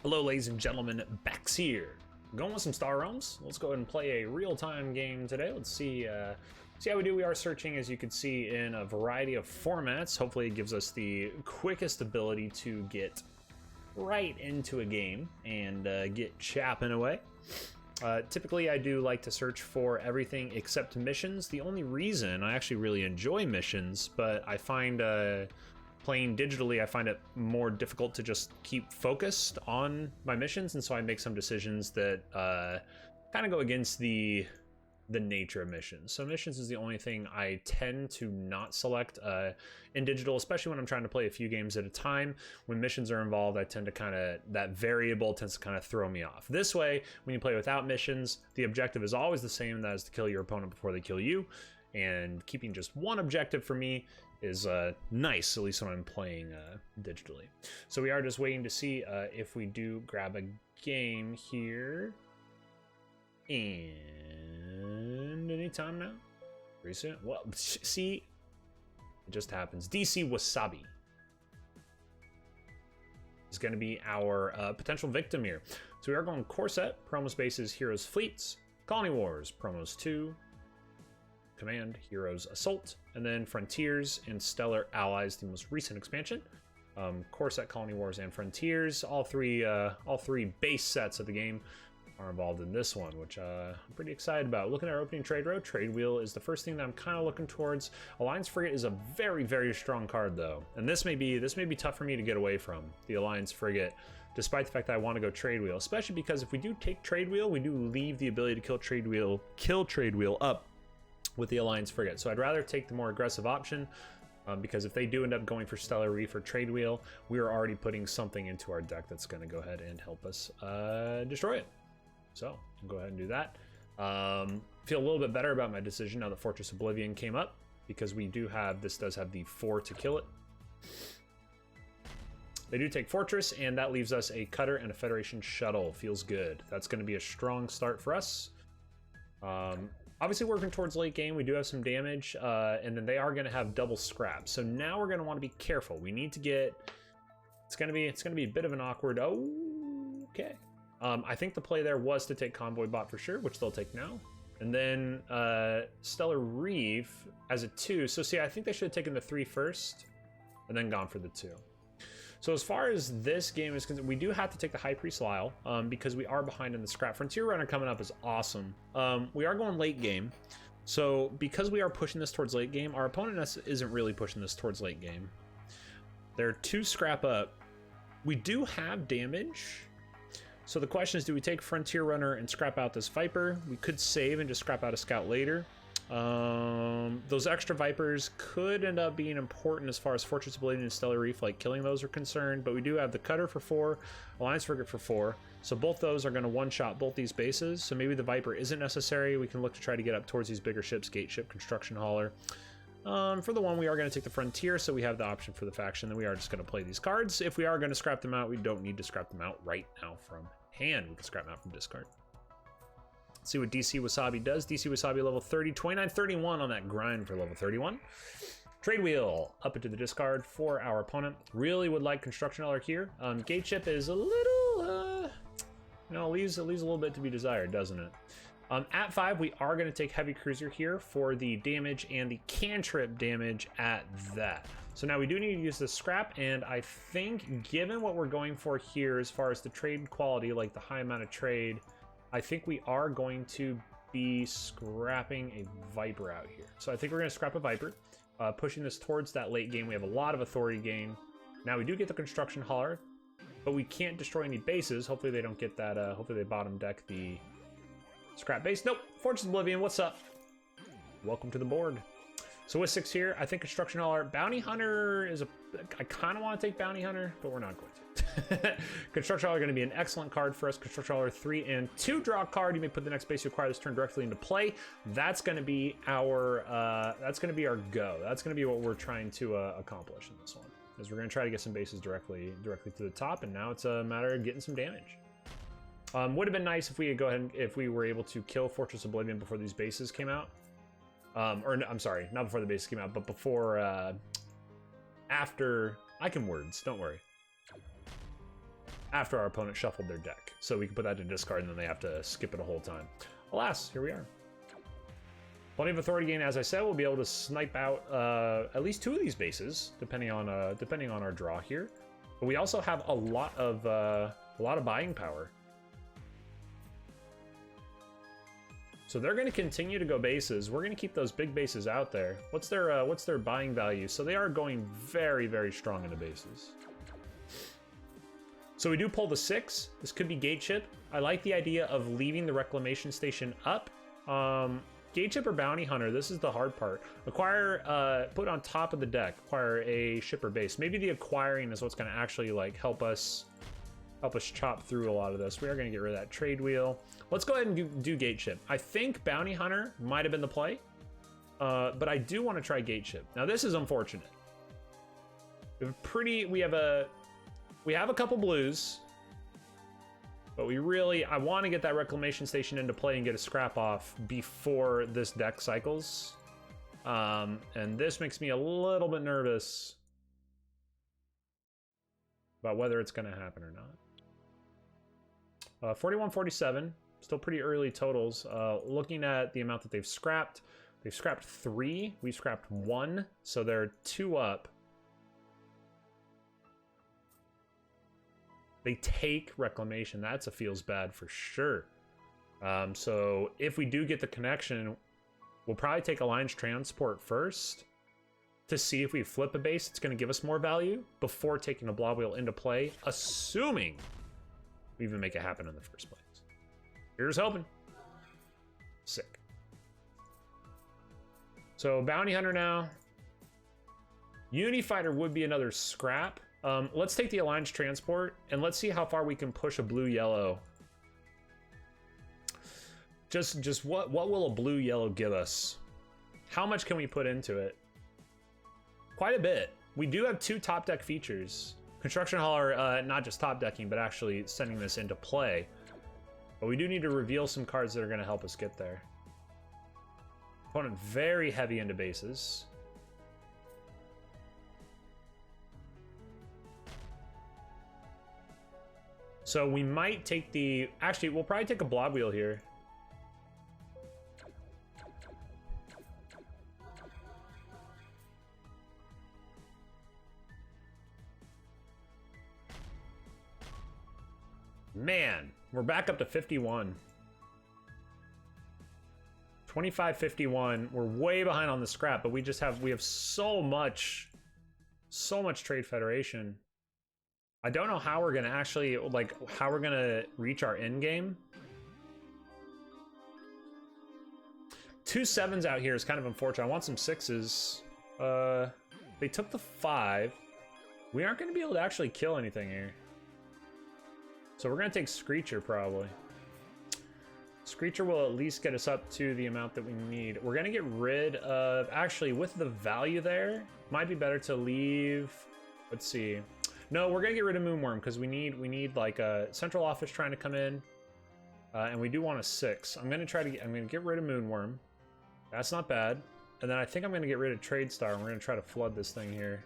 Hello, ladies and gentlemen, Bax here. Going with some Star Realms. Let's go ahead and play a real-time game today. Let's see how we do. We are searching, as you can see, in a variety of formats. Hopefully it gives us the quickest ability to get right into a game and get chapping away. Typically, I do like to search for everything except missions. The only reason I actually really enjoy missions, but I find playing digitally, I find it more difficult to just keep focused on my missions, and so I make some decisions that kind of go against the nature of missions. So missions is the only thing I tend to not select in digital, especially when I'm trying to play a few games at a time. When missions are involved, I tend to that variable tends to kind of throw me off. This way, when you play without missions, the objective is always the same, that is to kill your opponent before they kill you. And keeping just one objective for me is nice, at least when I'm playing digitally. So we are just waiting to see if we do grab a game here. And anytime now? Pretty soon? Well, see, it just happens. DCWasabi is going to be our potential victim here. So we are going core set, promo spaces, heroes, fleets, colony wars, promos 2, command, heroes, assault, and then frontiers and stellar allies, the most recent expansion. Core set, colony wars, and frontiers, all three base sets of the game are involved in this one, which I'm pretty excited about. Looking at our opening trade row, trade wheel is the first thing that I'm kind of looking towards. Alliance frigate is a very, very strong card though, and this may be tough for me to get away from the Alliance frigate, despite the fact that I want to go trade wheel, especially because if we do take trade wheel, we do leave the ability to kill trade wheel up with the Alliance frigate. So I'd rather take the more aggressive option, because if they do end up going for Stellar Reef or Trade Wheel, we are already putting something into our deck that's going to go ahead and help us destroy it. So I'll go ahead and do that. Feel a little bit better about my decision now that Fortress Oblivion came up, because this does have the 4 to kill it. They do take Fortress, and that leaves us a Cutter and a Federation Shuttle. Feels good. That's going to be a strong start for us. Obviously working towards late game, we do have some damage, and then they are going to have double scrap. So now we're going to want to be careful. We need to get. It's going to be a bit of an awkward. Okay. I think the play there was to take Convoy Bot for sure, which they'll take now. And then Stellar Reef as a 2. So see, I think they should have taken the 3 first and then gone for the 2. So as far as this game is concerned, we do have to take the High Priest Lyle because we are behind in the scrap. Frontier Runner coming up is awesome. We are going late game. So because we are pushing this towards late game, our opponent isn't really pushing this towards late game. They're 2 scrap up. We do have damage. So the question is, do we take Frontier Runner and scrap out this Viper? We could save and just scrap out a Scout later. Those extra Vipers could end up being important as far as Fortress Oblivion and Stellar Reef, like killing those are concerned, but we do have the Cutter for 4, Alliance Frigate for 4, so both those are going to one-shot both these bases, so maybe the Viper isn't necessary. We can look to try to get up towards these bigger ships, Gate Ship, Construction Hauler. For the one, we are going to take the Frontier, so we have the option for the faction, then we are just going to play these cards. If we are going to scrap them out, we don't need to scrap them out right now from hand. We can scrap them out from discard. Let's see what DCWasabi does. DCWasabi level 30, 29, 31 on that grind for level 31. Trade Wheel up into the discard for our opponent. Really would like Construction Hauler here. Gate Ship is a little, leaves a little bit to be desired, doesn't it? At 5, we are going to take Heavy Cruiser here for the damage and the cantrip damage at that. So now we do need to use the scrap, and I think given what we're going for here as far as the trade quality, like the high amount of trade, I think we are going to be scrapping a Viper out here. So I think we're going to scrap a Viper, pushing this towards that late game. We have a lot of authority gain. Now we do get the Construction Hauler, but we can't destroy any bases. Hopefully they don't get that, hopefully they bottom deck the scrap base. Nope. Fortress Oblivion, what's up? Welcome to the board. So with 6 here, I think Construction Hauler. Bounty Hunter is I kind of want to take Bounty Hunter, but we're not going to. Construction Hauler going to be an excellent card for us. Construction Hauler 3 and 2 draw card. You may put the next base you acquire this turn directly into play. That's going to be our go. That's going to be what we're trying to accomplish in this one. Is we're going to try to get some bases directly to the top, and now it's a matter of getting some damage. Would have been nice if we were able to kill Fortress Oblivion before these bases came out. I'm sorry, not before the bases came out, but before, after. I can words, don't worry. after our opponent shuffled their deck. So we can put that to discard and then they have to skip it a whole time. Alas, here we are. Plenty of authority gain, as I said, we'll be able to snipe out at least 2 of these bases, depending on our draw here. But we also have a lot of buying power. So they're going to continue to go bases. We're going to keep those big bases out there. What's their buying value? So they are going very, very strong into bases. So we do pull the 6. This could be gate chip. I like the idea of leaving the reclamation station up. Gate chip or bounty hunter, this is the hard part. Acquire, put on top of the deck, acquire a shipper base. Maybe the acquiring is what's going to actually like help us chop through a lot of this. We are going to get rid of that trade wheel. Let's go ahead and do gate chip. I think bounty hunter might have been the play, but I do want to try gate chip. Now this is unfortunate. We have a couple blues. But I want to get that reclamation station into play and get a scrap off before this deck cycles. And this makes me a little bit nervous about whether it's going to happen or not. 41-47, still pretty early totals. Looking at the amount that they've scrapped 3, we've scrapped 1, so they're 2 up. They take reclamation. That's a feels bad for sure. So if we do get the connection, we'll probably take Alliance Transport first to see if we flip a base. It's going to give us more value before taking a blob wheel into play, assuming we even make it happen in the first place. Here's hoping. Sick. So bounty hunter now. Unifighter would be another scrap. Let's take the Alliance Transport, and let's see how far we can push a blue-yellow. Just what will a blue-yellow give us? How much can we put into it? Quite a bit. We do have 2 top deck features. Construction Hauler, not just top decking, but actually sending this into play. But we do need to reveal some cards that are going to help us get there. Opponent very heavy into bases. So we might take the... Actually, we'll probably take a blob wheel here. Man, we're back up to 51. 25-51. We're way behind on the scrap, but we have so much Trade Federation. I don't know how we're gonna actually, how we're gonna reach our end game. 2 7s out here is kind of unfortunate. I want some 6s. They took the 5. We aren't gonna be able to actually kill anything here. So we're gonna take Screecher probably. Screecher will at least get us up to the amount that we need. We're gonna get rid of, actually with the value there, might be better to leave, let's see. No, we're gonna get rid of Moonworm because we need like a central office trying to come in, and we do want a 6. I'm gonna get rid of Moonworm. That's not bad. And then I think I'm gonna get rid of Trade Star, and we're gonna try to flood this thing here.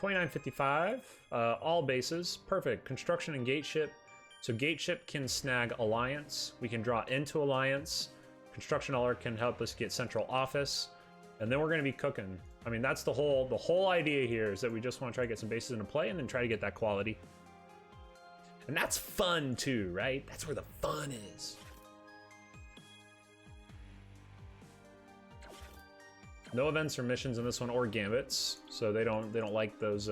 29-55, all bases, perfect. Construction and Gate Ship. So Gate Ship can snag Alliance. We can draw into Alliance. Construction Hauler can help us get central office. And then we're going to be cooking. I mean, that's the whole idea here is that we just want to try to get some bases into play and then try to get that quality. And that's fun too, right? That's where the fun is. No events or missions in this one, or gambits, so they don't like those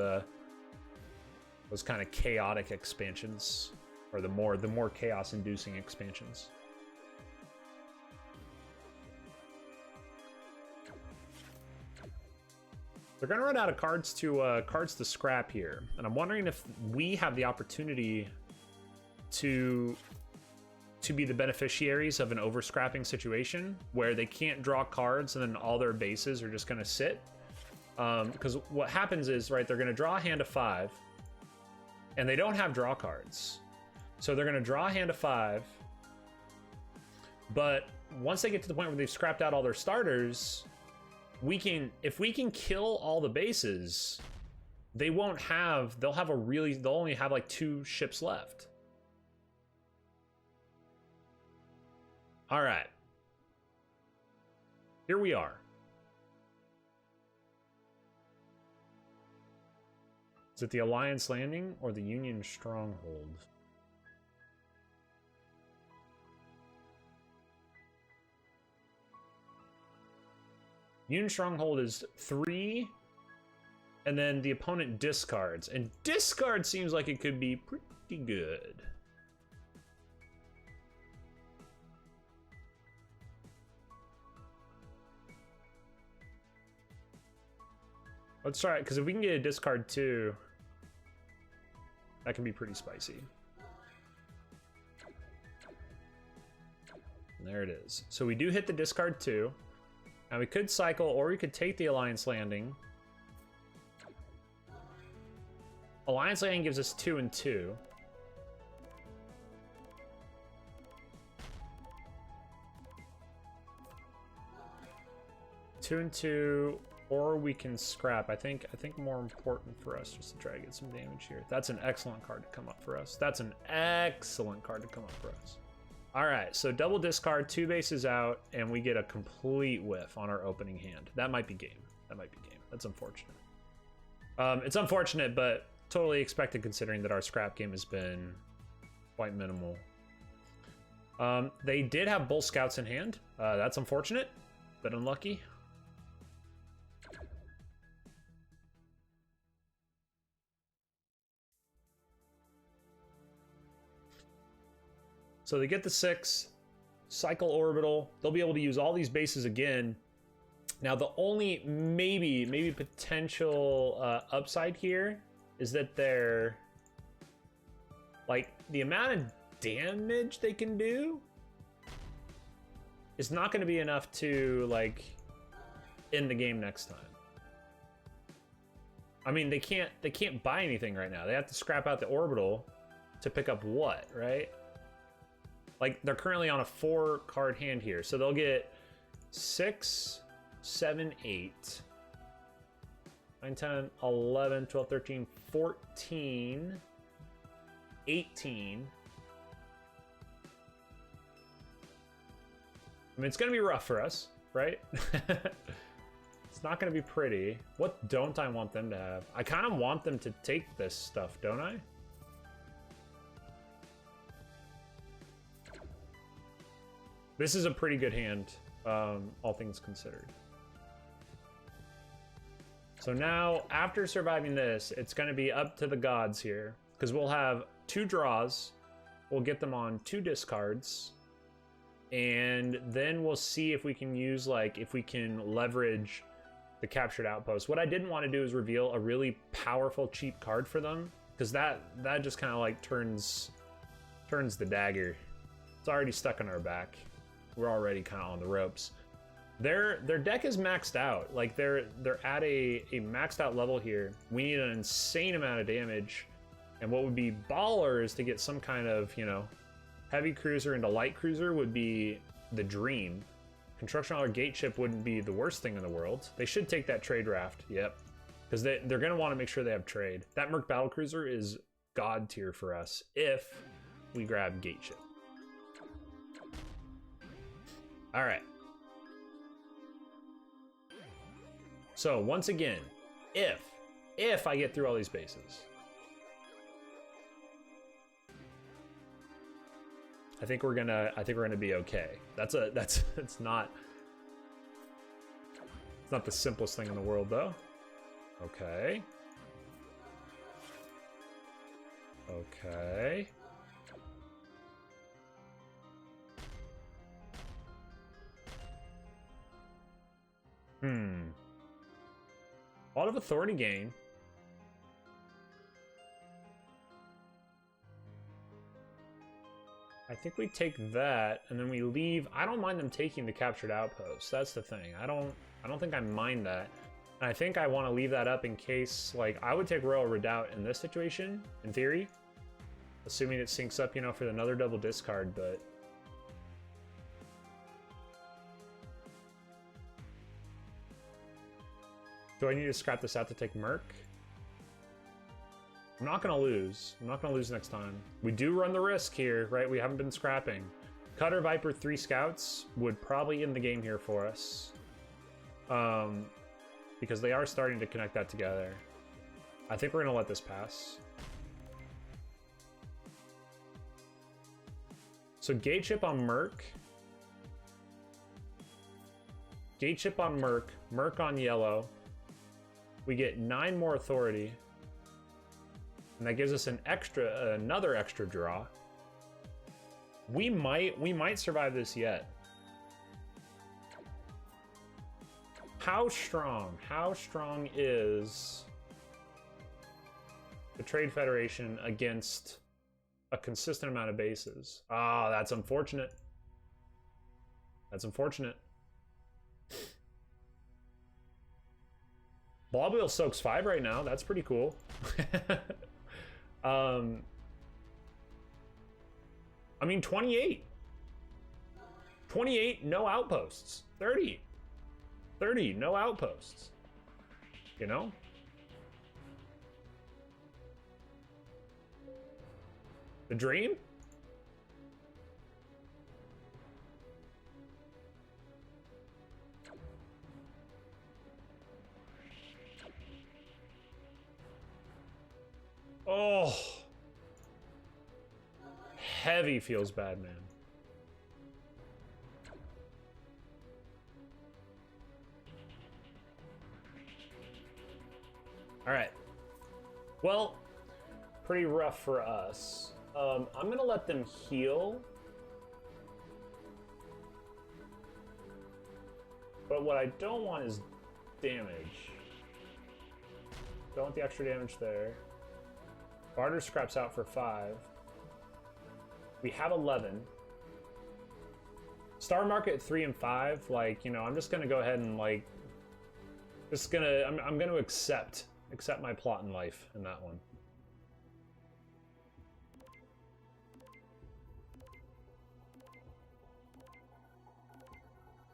kind of chaotic expansions, or the more chaos-inducing expansions. They're gonna run out of cards to scrap here, and I'm wondering if we have the opportunity to be the beneficiaries of an over-scrapping situation where they can't draw cards and then all their bases are just gonna sit. Because what happens is, right, they're gonna draw a hand of 5, and they don't have draw cards. So they're gonna draw a hand of 5, but once they get to the point where they've scrapped out all their starters, if we can kill all the bases, they won't have, they'll only have like 2 ships left. All right. Here we are. Is it the Alliance Landing or the Union Stronghold? Union Stronghold is 3, and then the opponent discards. And discard seems like it could be pretty good. Let's try it, because if we can get a discard too, that can be pretty spicy. And there it is. So we do hit the discard too. Now we could cycle, or we could take the Alliance Landing. Alliance Landing gives us 2 and 2. Two and 2, or we can scrap. I think more important for us just to try to get some damage here. That's an excellent card to come up for us. That's an excellent card to come up for us. All right, so double discard, 2 bases out, and we get a complete whiff on our opening hand. That might be game. That might be game. That's unfortunate. It's unfortunate, but totally expected considering that our scrap game has been quite minimal. They did have Bull Scouts in hand. That's unfortunate, but unlucky. So they get the 6, cycle orbital. They'll be able to use all these bases again. Now the only maybe potential upside here is that they're like the amount of damage they can do is not going to be enough to like end the game next time. I mean, they can't buy anything right now. They have to scrap out the orbital to pick up what, right? Like, they're currently on a 4-card hand here. So they'll get 6, 7, 8, 9, 10, 11, 12, 13, 14, 18. I mean, it's going to be rough for us, right? It's not going to be pretty. What don't I want them to have? I kind of want them to take this stuff, don't I? This is a pretty good hand, all things considered. So now, after surviving this, it's going to be up to the gods here. Because we'll have 2 draws. We'll get them on 2 discards. And then we'll see if we can use, like, if we can leverage the captured outpost. What I didn't want to do is reveal a really powerful, cheap card for them. Because that just kind of, like, turns the dagger. It's already stuck on our back. We're already kind of on the ropes. Their deck is maxed out. Like they're at a maxed out level here. We need an insane amount of damage. And what would be baller is to get some kind of, you know, heavy cruiser into light cruiser would be the dream. Construction Hauler Gate Ship wouldn't be the worst thing in the world. They should take that trade raft. Yep. Because they're going to want to make sure they have trade. That Merc Battlecruiser is god tier for us if we grab Gate Ship. All right. So once again, if I get through all these bases, I think we're gonna be okay. It's not the simplest thing in the world though. Okay. Okay. A lot of authority gain. I think we take that and then we leave. I don't mind them taking the captured outpost. That's the thing. I don't think I mind that. And I think I want to leave that up in case, like, I would take Royal Redoubt in this situation, in theory. Assuming it syncs up, you know, for another double discard, but do I need to scrap this out to take Merc? I'm not gonna lose. I'm not gonna lose next time. We do run the risk here, right? We haven't been scrapping. Cutter, Viper, 3 scouts would probably end the game here for us. Because they are starting to connect that together. I think we're gonna let this pass. So gate chip on Merc. Gate chip on Merc. Merc on yellow. We get 9 more authority. And that gives us another extra draw. We might survive this yet. How strong is the Trade Federation against a consistent amount of bases? Ah, that's unfortunate. That's unfortunate. Blob Wheel soaks 5 right now. That's pretty cool. I mean, 28. 28, no outposts. 30. 30, no outposts. You know? The dream? Oh. Heavy feels bad, man. All right. Well, pretty rough for us. I'm gonna let them heal. But what I don't want is damage. Don't want the extra damage there. Barter scraps out for 5. We have 11. Star Market 3 and 5, like, you know, I'm just gonna go ahead and like, I'm gonna accept my plot in life in that one.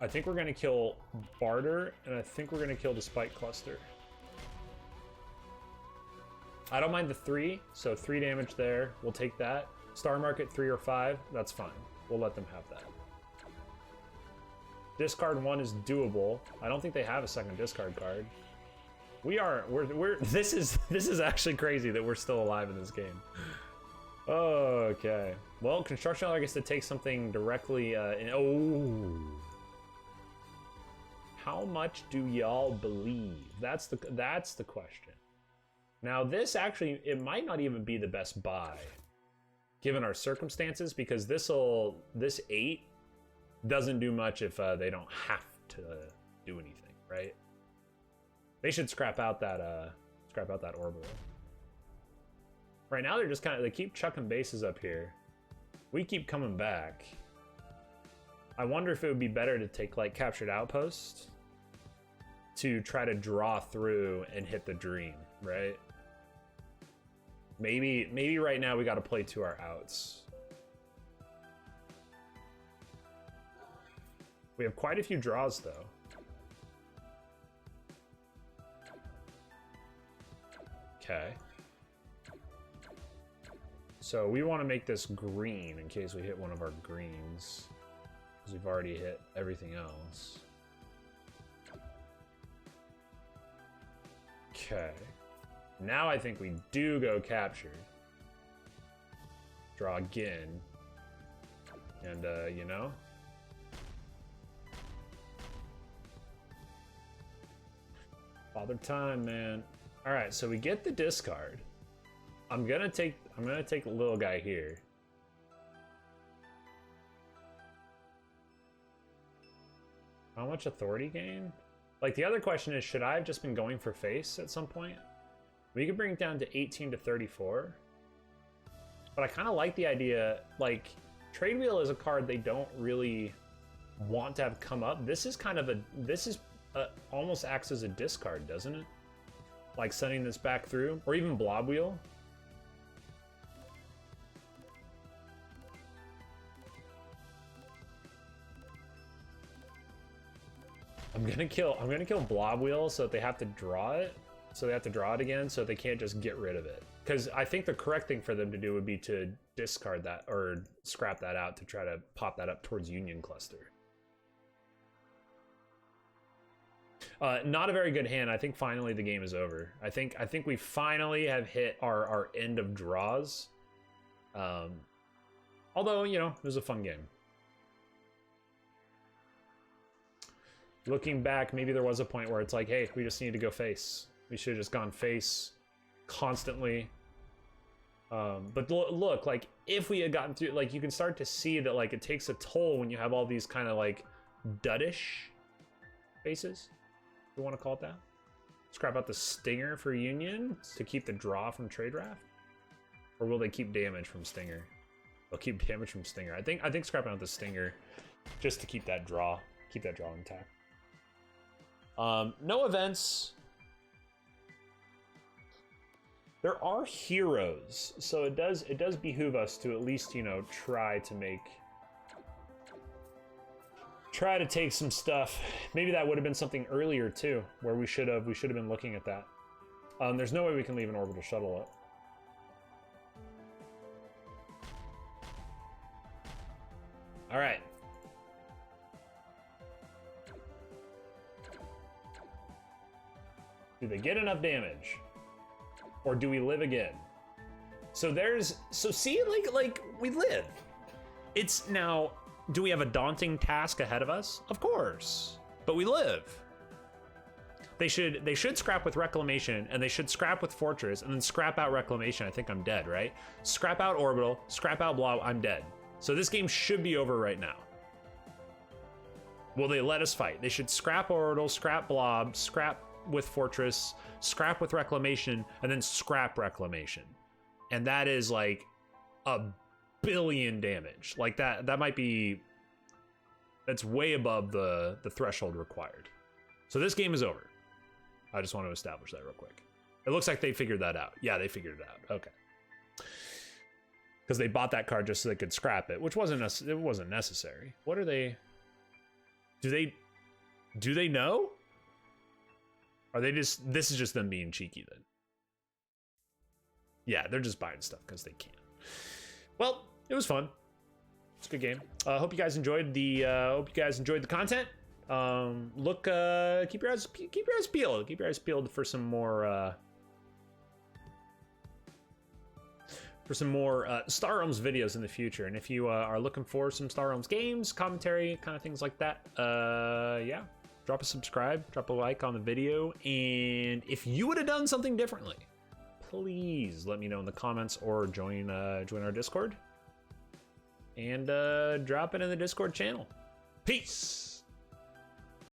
I think we're gonna kill Barter, and I think we're gonna kill the Spike Cluster. I don't mind the 3, so 3 damage there. We'll take that. Star Market 3 or 5, that's fine. We'll let them have that. Discard 1 is doable. I don't think they have a second discard card. This is actually crazy that we're still alive in this game. Okay. Well, Construction Ally gets to take something directly oh. How much do y'all believe? That's the question. Now this actually, it might not even be the best buy given our circumstances, because this 8 doesn't do much if they don't have to do anything, right? They should scrap out that orbital. Right now they're just they keep chucking bases up here. We keep coming back. I wonder if it would be better to take like captured outpost to try to draw through and hit the dream, right? Maybe right now we got to play to our outs. We have quite a few draws though. Okay. So we want to make this green in case we hit one of our greens, because we've already hit everything else. Okay. Now I think we do go captured. Draw again. And, you know? Father time, man. Alright, so we get the discard. I'm gonna take the little guy here. How much authority gain? Like, the other question is, should I have just been going for face at some point? We could bring it down to 18 to 34. But I kind of like the idea, like, Trade Wheel is a card they don't really want to have come up. This is almost acts as a discard, doesn't it? Like sending this back through, or even Blob Wheel. I'm gonna kill Blob Wheel so that they have to draw it. So they have to draw it again, so they can't just get rid of it. because I think the correct thing for them to do would be to discard that or scrap that out to try to pop that up towards Union Cluster. Not a very good hand. I think finally the game is over. I think we finally have hit our end of draws. Although, you know, it was a fun game. Looking back, maybe there was a point where it's like, hey, we just need to go face. We should have just gone face constantly. But look, like, if we had gotten through, like, you can start to see that, like, it takes a toll when you have all these kind of, like, duddish faces. You want to call it that? Scrap out the Stinger for Union to keep the draw from trade draft? Or will they keep damage from Stinger? They'll keep damage from Stinger. I think scrapping out the Stinger just to keep that draw intact. No events. There are heroes, so it does behoove us to at least, you know, try to take some stuff. Maybe that would have been something earlier too, where we should have been looking at that. There's no way we can leave an orbital shuttle up. All right. Do they get enough damage? Or do we live again? So see, like we live. It's now, do we have a daunting task ahead of us? Of course, but we live. They should scrap with Reclamation, and they should scrap with Fortress, and then scrap out Reclamation. I think I'm dead, right? Scrap out Orbital, scrap out Blob, I'm dead. So this game should be over right now. Will they let us fight? They should scrap Orbital, scrap Blob, scrap with Fortress, scrap with Reclamation, and then scrap Reclamation. And that is like 1 billion damage. Like that might be, that's way above the threshold required. So this game is over. I just want to establish that real quick. It looks like they figured that out. Yeah, they figured it out. Okay. Because they bought that card just so they could scrap it, which wasn't necessary. What are they? Do they know? Are they just, this is just them being cheeky then? Yeah, they're just buying stuff because they can. Well, it was fun. It's a good game. Hope you guys enjoyed the content. Keep your eyes peeled. Keep your eyes peeled for some more Star Realms videos in the future. And if you are looking for some Star Realms games, commentary, kind of things like that, yeah, drop a subscribe, drop a like on the video. And if you would have done something differently, please let me know in the comments or join our Discord. And drop it in the Discord channel. Peace.